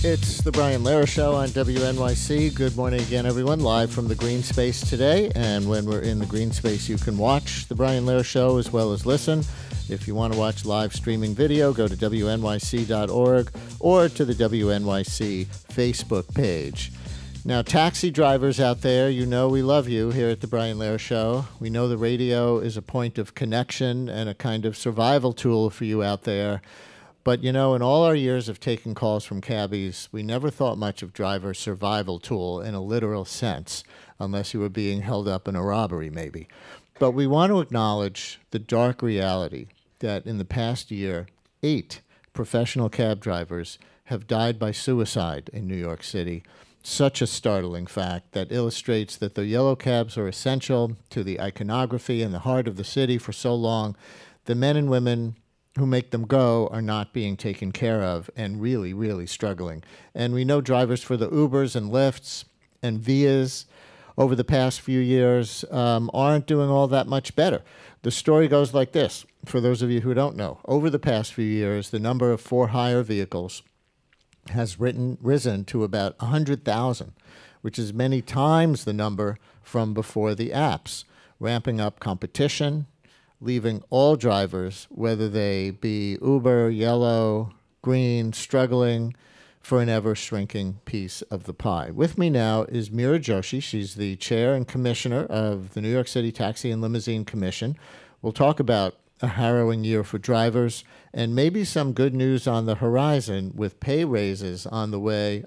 It's the Brian Lehrer Show on WNYC. Good morning again, everyone. Live from the green space today. And when we're in the green space, you can watch the Brian Lehrer Show as well as listen. If you want to watch live streaming video, go to WNYC.org or to the WNYC Facebook page. Now, taxi drivers out there, you know we love you here at the Brian Lehrer Show. We know the radio is a point of connection and a kind of survival tool for you out there. But, you know, in all our years of taking calls from cabbies, we never thought much of driver survival tool in a literal sense, unless you were being held up in a robbery, maybe. But we want to acknowledge the dark reality that in the past year, 8 professional cab drivers have died by suicide in New York City. Such a startling fact that illustrates that the yellow cabs are essential to the iconography and the heart of the city for so long. The men and women who make them go are not being taken care of and really, really struggling. And we know drivers for the Ubers and Lyfts and Vias over the past few years aren't doing all that much better. The story goes like this, for those of you who don't know. Over the past few years, the number of for-hire vehicles has risen to about 100,000, which is many times the number from before the apps, ramping up competition, leaving all drivers, whether they be Uber, Yellow, Green, struggling for an ever-shrinking piece of the pie. With me now is Meera Joshi. She's the chair and commissioner of the New York City Taxi and Limousine Commission. We'll talk about a harrowing year for drivers and maybe some good news on the horizon with pay raises on the way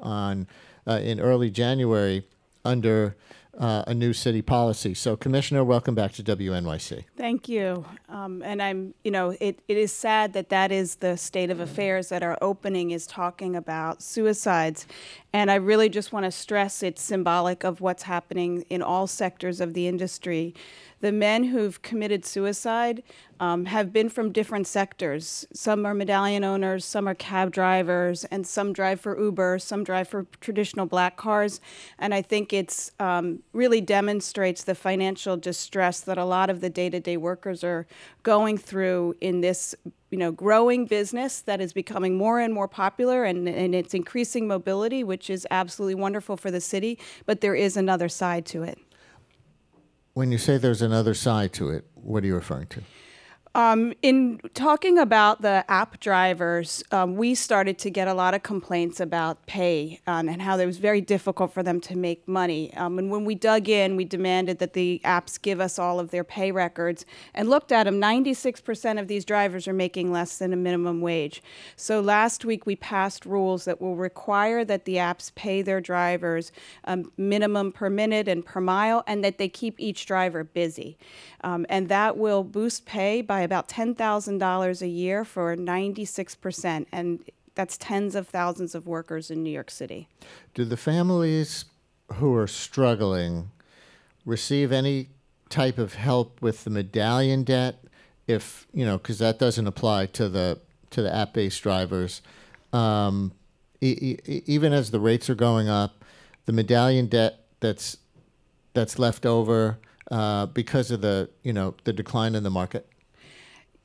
in early January under a new city policy. So, Commissioner, welcome back to WNYC. Thank you. And it is sad that is the state of affairs, that our opening is talking about suicides. And I really just want to stress it's symbolic of what's happening in all sectors of the industry. The men who've committed suicide have been from different sectors. Some are Medallion owners, some are cab drivers, and some drive for Uber, some drive for traditional black cars. And I think it's really demonstrates the financial distress that a lot of the day-to-day workers are going through in this growing business that is becoming more and more popular, and it's increasing mobility, which is absolutely wonderful for the city. But there is another side to it. When you say there's another side to it, what are you referring to? In talking about the app drivers, we started to get a lot of complaints about pay and how it was very difficult for them to make money. And when we dug in, we demanded that the apps give us all of their pay records and looked at them. 96% of these drivers are making less than a minimum wage. So last week we passed rules that will require that the apps pay their drivers minimum per minute and per mile, and that they keep each driver busy. And that will boost pay by about $10,000 a year for 96%, and that's tens of thousands of workers in New York City. Do the families who are struggling receive any type of help with the Medallion debt? If because that doesn't apply to the app-based drivers. Even as the rates are going up, the Medallion debt that's left over because of the decline in the market.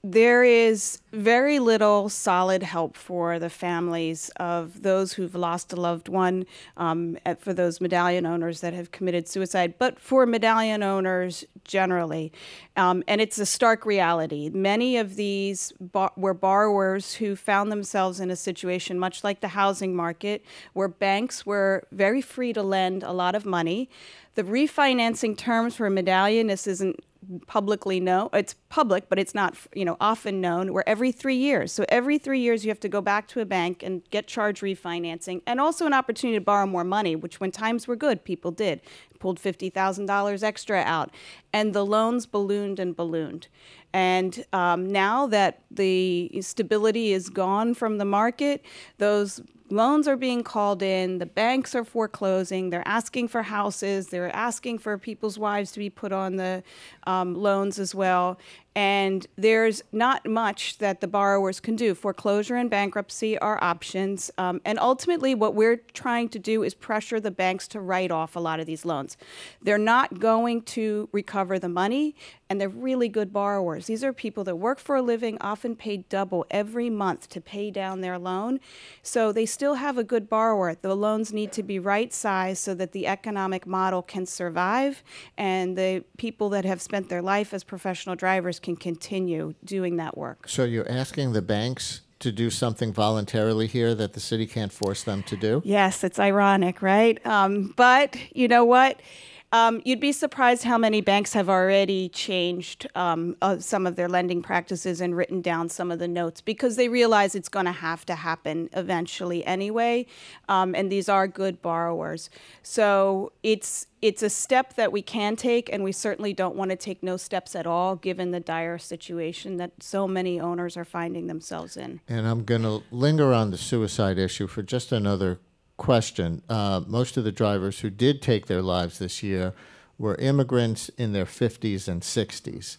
There is very little solid help for the families of those who've lost a loved one, for those Medallion owners that have committed suicide, but for Medallion owners generally. And it's a stark reality. Many of these were borrowers who found themselves in a situation much like the housing market, where banks were very free to lend a lot of money. The refinancing terms for Medallion, this isn't publicly known. It's public, but it's not, often known. We're every 3 years. So every 3 years you have to go back to a bank and get charged refinancing, and also an opportunity to borrow more money, which when times were good, people did. Pulled $50,000 extra out. And the loans ballooned and ballooned. And now that the stability is gone from the market, those loans are being called in, the banks are foreclosing, they're asking for houses, they're asking for people's wives to be put on the loans as well. And there's not much that the borrowers can do. Foreclosure and bankruptcy are options. And ultimately, what we're trying to do is pressure the banks to write off a lot of these loans. They're not going to recover the money, and they're really good borrowers. These are people that work for a living, often paid double every month to pay down their loan. So they still have a good borrower. The loans need to be right-sized so that the economic model can survive and the people that have spent their life as professional drivers can continue doing that work. So you're asking the banks to do something voluntarily here that the city can't force them to do? Yes, it's ironic, right? But you know what? You'd be surprised how many banks have already changed some of their lending practices and written down some of the notes because they realize it's going to have to happen eventually anyway, and these are good borrowers. So it's a step that we can take, and we certainly don't want to take no steps at all given the dire situation that so many owners are finding themselves in. And I'm going to linger on the suicide issue for just another question. Most of the drivers who did take their lives this year were immigrants in their 50s and 60s.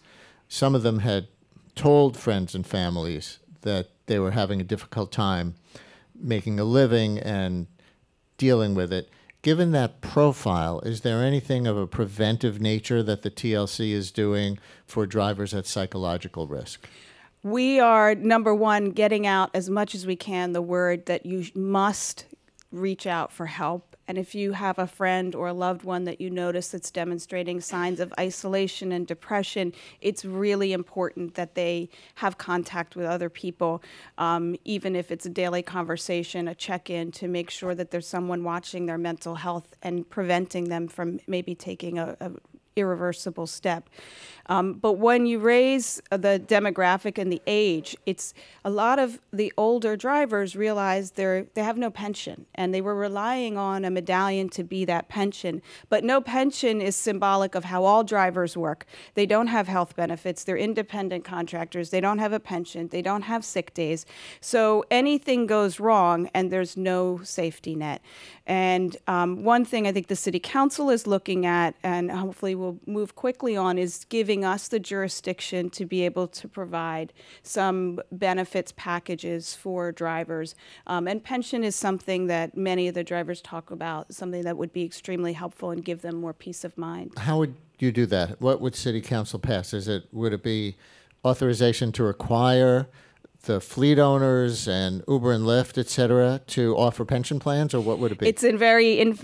Some of them had told friends and families that they were having a difficult time making a living and dealing with it. Given that profile, is there anything of a preventive nature that the TLC is doing for drivers at psychological risk? We are, number one, getting out as much as we can the word that you must reach out for help. And if you have a friend or a loved one that you notice that's demonstrating signs of isolation and depression, it's really important that they have contact with other people, even if it's a daily conversation, a check-in, to make sure that there's someone watching their mental health and preventing them from maybe taking a irreversible step. But when you raise the demographic and the age, it's a lot of the older drivers realize they have no pension, and they were relying on a medallion to be that pension. But no pension is symbolic of how all drivers work. They don't have health benefits. They're independent contractors. They don't have a pension. They don't have sick days. So anything goes wrong, and there's no safety net. And one thing I think the City Council is looking at, and hopefully we'll move quickly on, is giving us the jurisdiction to be able to provide some benefits packages for drivers. And pension is something that many of the drivers talk about, something that would be extremely helpful and give them more peace of mind. How would you do that? What would City Council pass? Would it be authorization to require the fleet owners and Uber and Lyft, et cetera, to offer pension plans, or what would it be? It's in very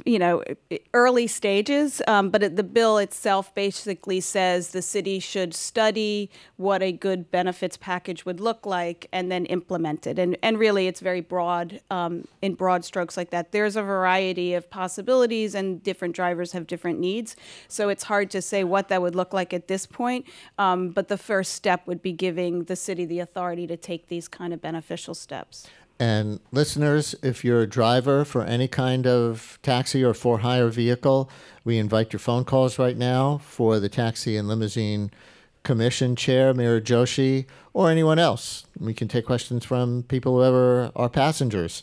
early stages, but the bill itself basically says the city should study what a good benefits package would look like and then implement it. And really, it's very broad, in broad strokes like that. There's a variety of possibilities, and different drivers have different needs. So it's hard to say what that would look like at this point. But the first step would be giving the city the authority to take these kind of beneficial steps. And listeners, if you're a driver for any kind of taxi or for-hire vehicle, we invite your phone calls right now for the Taxi and Limousine Commission Chair, Meera Joshi, or anyone else. We can take questions from people who ever are passengers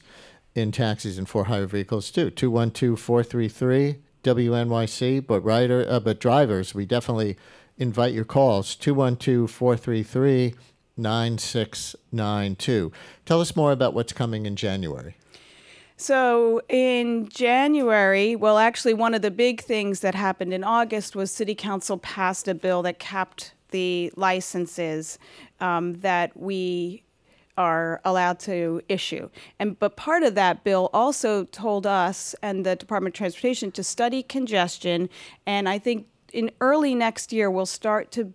in taxis and for-hire vehicles too. 212-433-WNYC, but drivers, we definitely invite your calls. 212-433-9692. Tell us more about what's coming in January. So in January, well, actually, one of the big things that happened in August was City Council passed a bill that capped the licenses that we are allowed to issue. But part of that bill also told us and the Department of Transportation to study congestion. And I think in early next year, we'll start to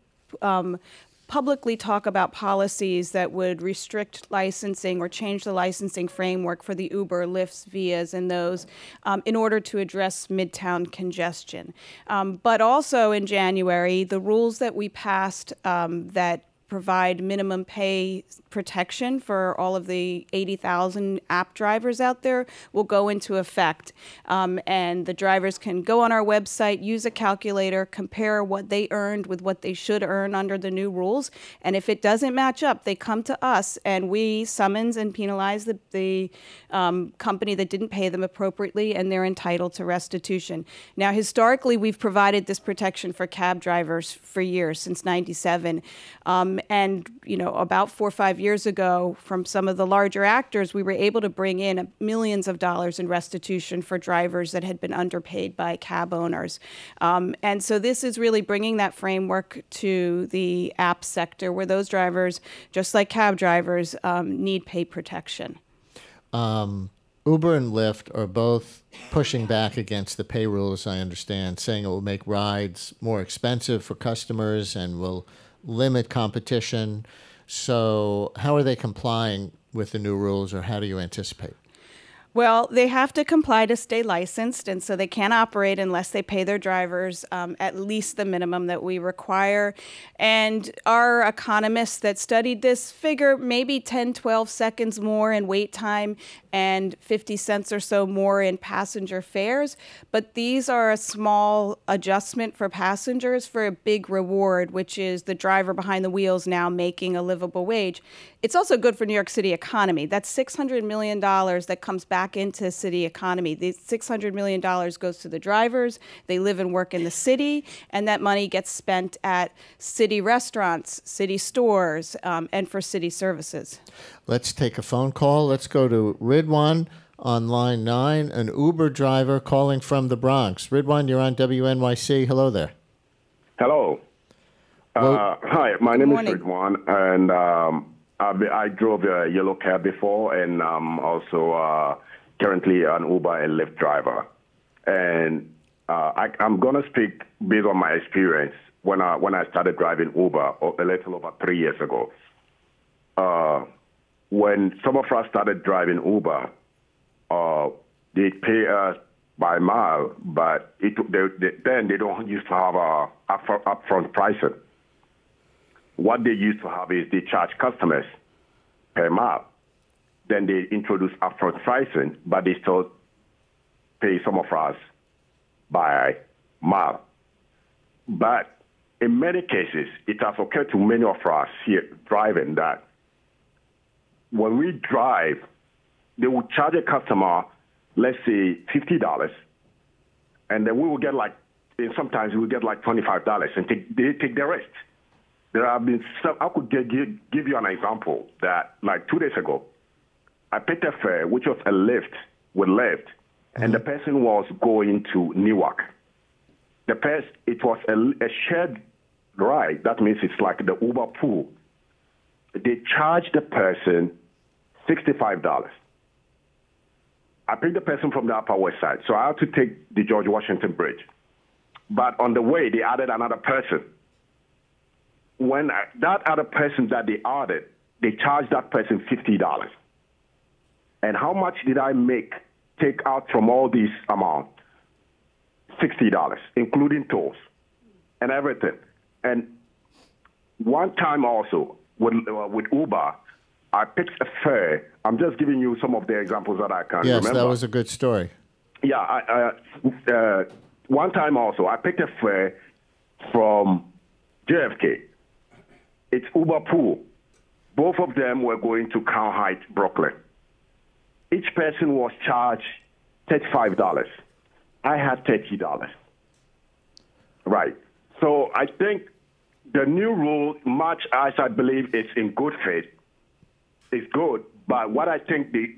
publicly talk about policies that would restrict licensing or change the licensing framework for the Uber, Lyfts, Vias, and those in order to address midtown congestion. But also in January, the rules that we passed that provide minimum pay protection for all of the 80,000 app drivers out there will go into effect. And the drivers can go on our website, use a calculator, compare what they earned with what they should earn under the new rules. And if it doesn't match up, they come to us and we summons and penalize the company that didn't pay them appropriately, and they're entitled to restitution. Now, historically, we've provided this protection for cab drivers for years, since '97. And, about 4 or 5 years ago, from some of the larger actors, we were able to bring in millions of dollars in restitution for drivers that had been underpaid by cab owners. And so this is really bringing that framework to the app sector, where those drivers, just like cab drivers, need pay protection. Uber and Lyft are both pushing back against the pay rules, I understand, saying it will make rides more expensive for customers and will limit competition. So how are they complying with the new rules, or how do you anticipate? Well, they have to comply to stay licensed, and so they can't operate unless they pay their drivers at least the minimum that we require. And our economists that studied this figure maybe 10, 12 seconds more in wait time and 50 cents or so more in passenger fares. But these are a small adjustment for passengers for a big reward, which is the driver behind the wheels now making a livable wage. It's also good for New York City economy. That's $600 million that comes back into city economy. The $600 million goes to the drivers. They live and work in the city, and that money gets spent at city restaurants, city stores, and for city services. Let's take a phone call. Let's go to Ridwan on line 9, an Uber driver calling from the Bronx. Ridwan, you're on WNYC. Hello there. Hello. Hi, my name is Ridwan, and I drove a yellow cab before, and also currently an Uber and Lyft driver. And I'm going to speak based on my experience when I started driving Uber a little over 3 years ago. When some of us started driving Uber, they pay us by mile, but then they don't used to have upfront pricing. What they used to have is they charge customers per mile. Then they introduce upfront pricing, but they still pay some of us by mile. But in many cases, it has occurred to many of us here driving that when we drive, they will charge a customer, let's say $50, and then we will get sometimes we will get like $25 and they take the rest. There have been some, I could give you an example that like 2 days ago, I picked a fare, which was a Lyft with Lyft, and the person was going to Newark. It was a shared ride. That means it's like the Uber pool. They charged the person $65. I picked the person from the Upper West Side, so I had to take the George Washington Bridge. But on the way, they added another person. When that other person that they added, they charged that person $50. And how much did I take out from all this amount? $60, including tolls and everything. And one time also with Uber, I picked a fare. I'm just giving you some of the examples that I can remember. Yes, that was a good story. Yeah, one time also, I picked a fare from JFK. It's Uber Pool. Both of them were going to Crown Heights, Brooklyn. Each person was charged $35. I had $30. Right. So I think the new rule, much as I believe it's in good faith, is good. But what I think the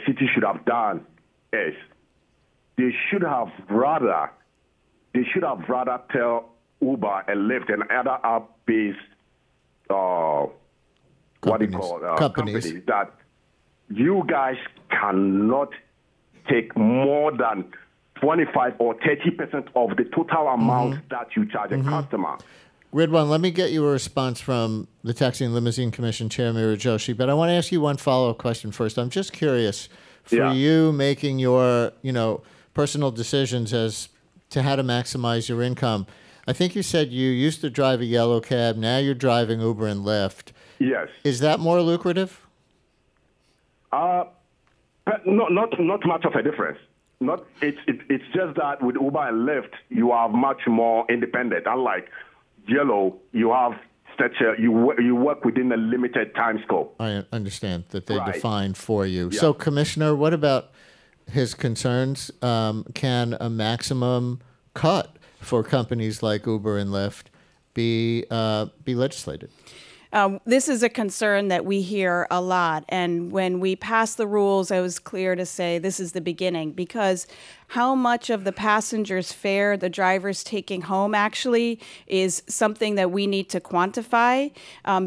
city should have done is they should have rather tell Uber and Lyft and other app-based companies that you guys cannot take more than 25 or 30% of the total amount that you charge a customer. Ridwan, let me get you a response from the Taxi and Limousine Commission Chair, Meera Joshi, but I want to ask you one follow-up question first. I'm just curious, for you making your personal decisions as to how to maximize your income, I think you said you used to drive a yellow cab, now you're driving Uber and Lyft. Yes. Is that more lucrative? Not much of a difference. It's just that with Uber and Lyft, you are much more independent. Unlike yellow, you have you work within a limited time scope. I understand that they define for you. Yeah. So, Commissioner, what about his concerns? Can a maximum cut for companies like Uber and Lyft be legislated? This is a concern that we hear a lot. And when we passed the rules, I was clear to say this is the beginning, because how much of the passenger's fare the driver's taking home actually is something that we need to quantify.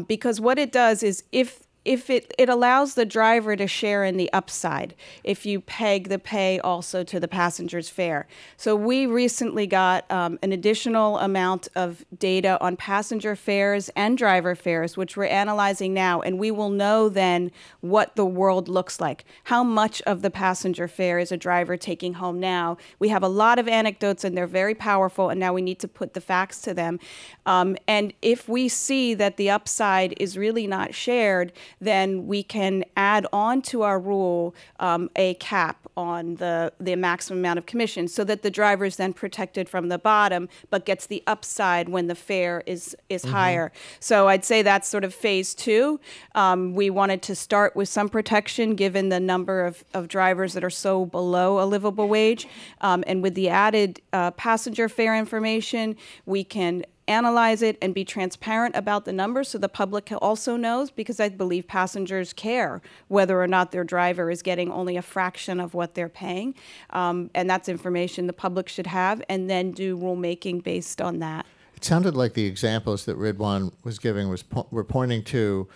Because what it does is if if it allows the driver to share in the upside if you peg the pay also to the passenger's fare. So we recently got an additional amount of data on passenger fares and driver fares, which we're analyzing now, and we will know then what the world looks like. How much of the passenger fare is a driver taking home now? We have a lot of anecdotes, and they're very powerful, and now we need to put the facts to them. And if we see that the upside is really not shared, then we can add on to our rule a cap on the maximum amount of commission so that the driver is then protected from the bottom but gets the upside when the fare is higher. So I'd say that's sort of phase two. We wanted to start with some protection given the number of drivers that are so below a livable wage. And with the added passenger fare information, we can analyze it and be transparent about the numbers so the public also knows, because I believe passengers care whether or not their driver is getting only a fraction of what they're paying. And that's information the public should have, and then do rulemaking based on that. It sounded like the examples that Ridwan was giving were pointing to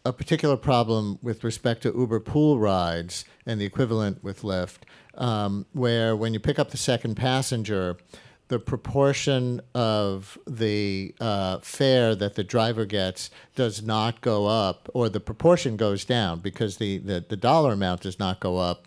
a particular problem with respect to Uber pool rides and the equivalent with Lyft, where when you pick up the second passenger, the proportion of the fare that the driver gets does not go up, or the proportion goes down because the dollar amount does not go up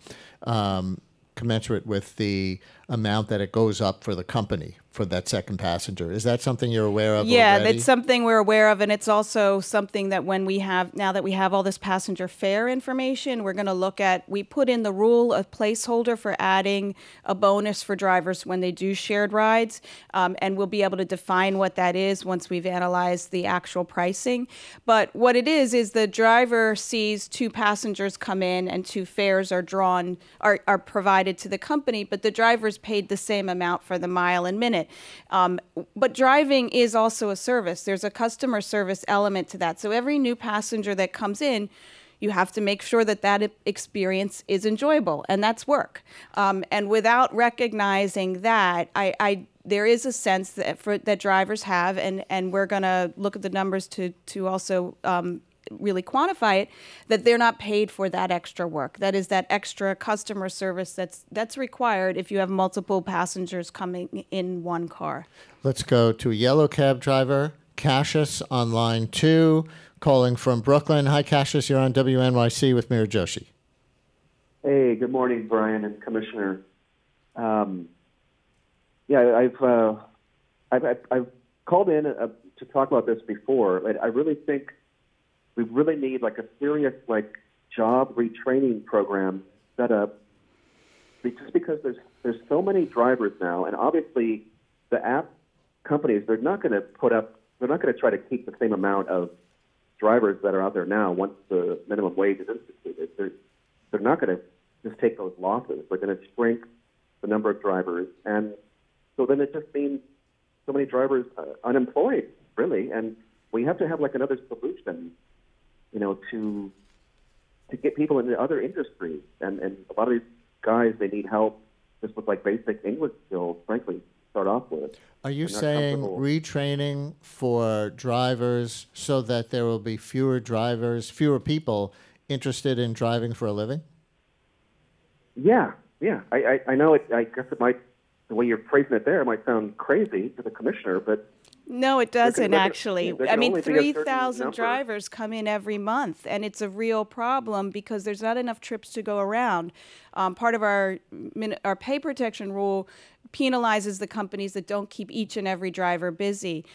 commensurate with the amount that it goes up for the company for that second passenger. Is that something you're aware of? Yeah, already? it's something we're aware of, and it's also something that now that we have all this passenger fare information, we're going to look at. We put in the rule a placeholder for adding a bonus for drivers when they do shared rides, and we'll be able to define what that is once we've analyzed the actual pricing. But what it is the driver sees two passengers come in and two fares are provided to the company, but the driver's paid the same amount for the mile and minute. But driving is also a service. There's a customer service element to that. So every new passenger that comes in, you have to make sure that experience is enjoyable, and that's work. And without recognizing that, there is a sense that drivers have, and we're going to look at the numbers to also really quantify it, that they're not paid for that extra work. That is that extra customer service that's required if you have multiple passengers coming in one car. Let's go to a yellow cab driver, Cassius, on line 2, calling from Brooklyn. Hi, Cassius. You're on WNYC with Meera Joshi. Hey, good morning, Brian and Commissioner. I've called in to talk about this before. I really think we really need a serious job retraining program set up, just because there's so many drivers now, and obviously the app companies, they're not going to try to keep the same amount of drivers that are out there now once the minimum wage is instituted. They're not going to just take those losses. They're going to shrink the number of drivers, and so then it just means so many drivers unemployed, really, and we have to have another solution, to get people into other industries. And a lot of these guys, they need help just with basic English skills, frankly, to start off with. Are you saying retraining for drivers so that there will be fewer people interested in driving for a living? Yeah. I know I guess it might, the way you're phrasing it there, it might sound crazy to the commissioner, but no, it doesn't actually. I mean, 3,000 drivers come in every month, and it's a real problem because there's not enough trips to go around. Part of our pay protection rule penalizes the companies that don't keep each and every driver busy.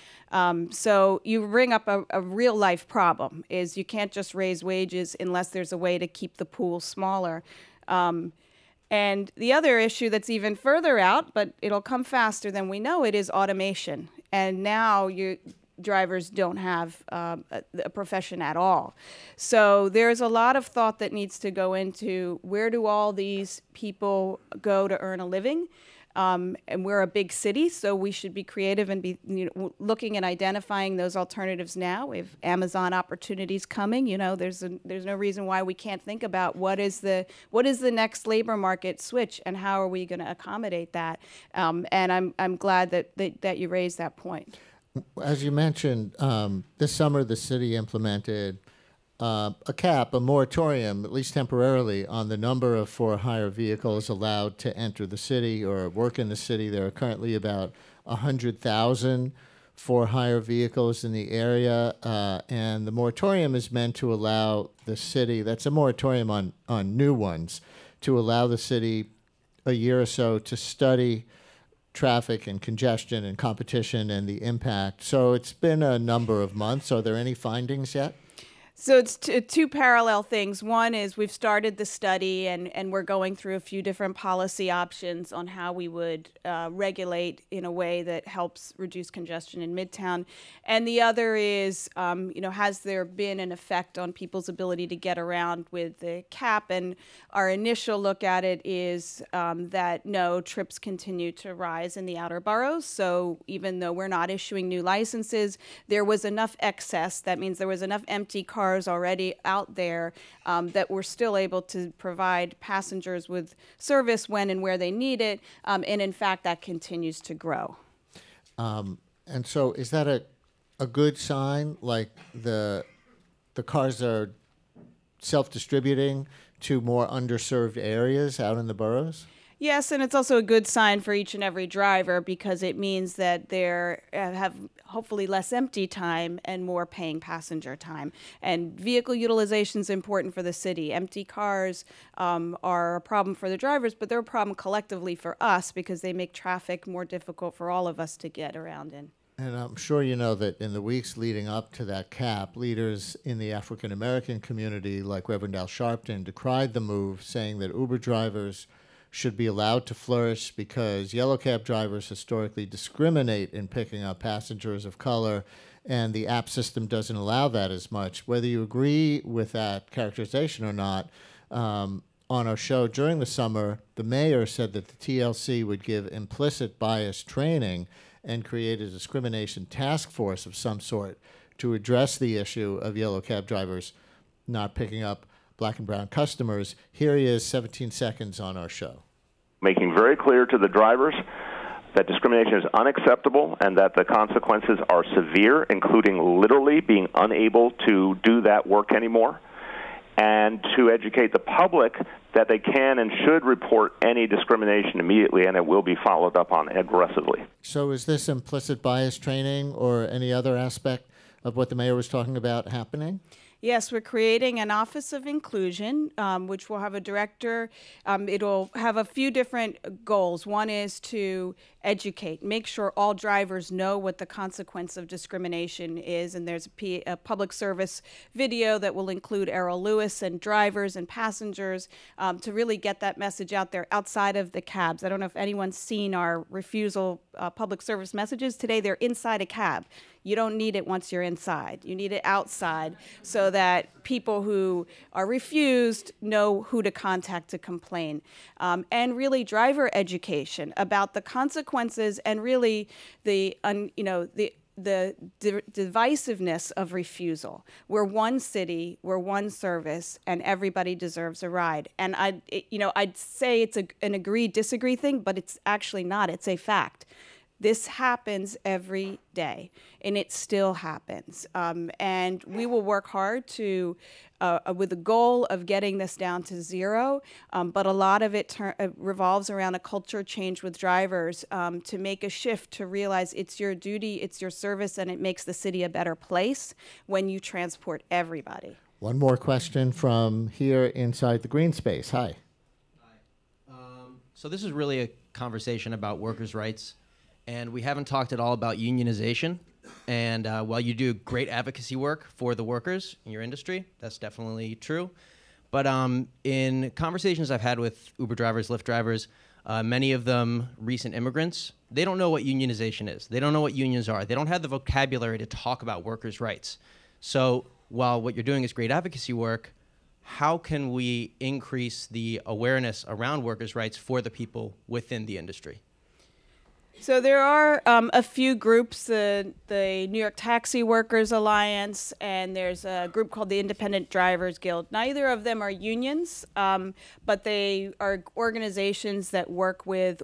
So you bring up a real life problem, is you can't just raise wages unless there's a way to keep the pool smaller. And the other issue that's even further out, but it'll come faster than we know it, is automation. And now drivers don't have a profession at all. So there's a lot of thought that needs to go into where do all these people go to earn a living? And we're a big city, so we should be creative and be looking and identifying those alternatives now. We have Amazon opportunities coming. There's no reason why we can't think about what is the next labor market switch and how are we going to accommodate that. And I'm glad that you raised that point. As you mentioned, this summer the city implemented a cap, a moratorium, at least temporarily, on the number of for-hire vehicles allowed to enter the city or work in the city. There are currently about 100,000 for-hire vehicles in the area, and the moratorium is meant to allow the city, that's a moratorium on new ones, to allow the city a year or so to study traffic and congestion and competition and the impact. So it's been a number of months. Are there any findings yet? So it's two parallel things. One is we've started the study and we're going through a few different policy options on how we would regulate in a way that helps reduce congestion in Midtown. And the other is, has there been an effect on people's ability to get around with the cap? And our initial look at it is that no, trips continue to rise in the outer boroughs. So even though we're not issuing new licenses, there was enough excess. That means there was enough empty cars already out there that we're still able to provide passengers with service when and where they need it, and in fact that continues to grow. And so is that a good sign, like the cars are self-distributing to more underserved areas out in the boroughs? Yes, and it's also a good sign for each and every driver because it means that they have hopefully less empty time and more paying passenger time. And vehicle utilization is important for the city. Empty cars are a problem for the drivers, but they're a problem collectively for us because they make traffic more difficult for all of us to get around in. And I'm sure you know that in the weeks leading up to that cap, leaders in the African-American community, like Reverend Al Sharpton, decried the move, saying that Uber drivers should be allowed to flourish because yellow cab drivers historically discriminate in picking up passengers of color, and the app system doesn't allow that as much. Whether you agree with that characterization or not, on our show during the summer, the mayor said that the TLC would give implicit bias training and create a discrimination task force of some sort to address the issue of yellow cab drivers not picking up Black and brown customers. Here he is, 17 seconds on our show. Making very clear to the drivers that discrimination is unacceptable and that the consequences are severe, including literally being unable to do that work anymore, and to educate the public that they can and should report any discrimination immediately, and it will be followed up on aggressively. So is this implicit bias training or any other aspect of what the mayor was talking about happening? Yes, we're creating an Office of Inclusion, which will have a director. It'll have a few different goals. One is to educate, make sure all drivers know what the consequence of discrimination is. And there's a public service video that will include Errol Lewis and drivers and passengers to really get that message out there outside of the cabs. I don't know if anyone's seen our refusal public service messages. Today, they're inside a cab. You don't need it once you're inside. You need it outside so that people who are refused know who to contact to complain. And really driver education about the consequences and really the divisiveness of refusal. We're one city, we're one service, and everybody deserves a ride. And I'd say it's an agree-disagree thing, but it's actually not. It's a fact. This happens every day, and it still happens. And we will work hard to, with the goal of getting this down to zero, but a lot of it revolves around a culture change with drivers to make a shift to realize it's your duty, it's your service, and it makes the city a better place when you transport everybody. One more question from here inside the green space. Hi. Hi. So this is really a conversation about workers' rights. And we haven't talked at all about unionization. And while you do great advocacy work for the workers in your industry, that's definitely true. But in conversations I've had with Uber drivers, Lyft drivers, many of them recent immigrants, they don't know what unionization is. They don't know what unions are. They don't have the vocabulary to talk about workers' rights. So while what you're doing is great advocacy work, how can we increase the awareness around workers' rights for the people within the industry? So there are a few groups, the New York Taxi Workers Alliance, and there's a group called the Independent Drivers Guild. Neither of them are unions, but they are organizations that work with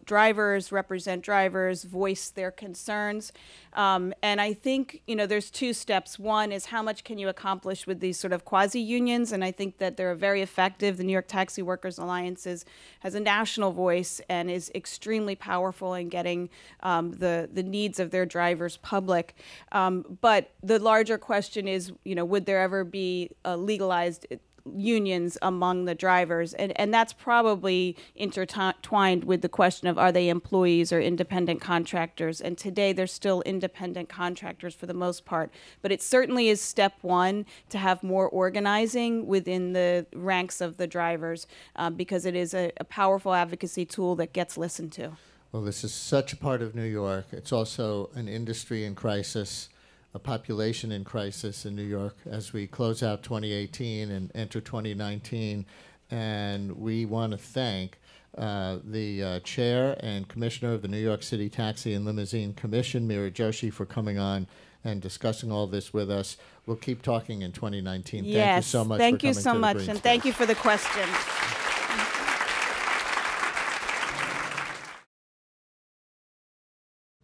drivers, represent drivers, voice their concerns. And I think, there's two steps. One is how much can you accomplish with these sort of quasi-unions, and I think that they're very effective. The New York Taxi Workers Alliance has a national voice and is extremely powerful in getting the needs of their drivers public. But the larger question is, would there ever be legalized unions among the drivers? And that's probably intertwined with the question of, are they employees or independent contractors? And today they're still independent contractors for the most part. But it certainly is step one to have more organizing within the ranks of the drivers, because it is a powerful advocacy tool that gets listened to. Well, this is such a part of New York. It's also an industry in crisis, a population in crisis in New York as we close out 2018 and enter 2019. And we want to thank the chair and commissioner of the New York City Taxi and Limousine Commission, Meera Joshi, for coming on and discussing all this with us. We'll keep talking in 2019. Yes, thank you so much for coming to the and Green thank Space. you for the question.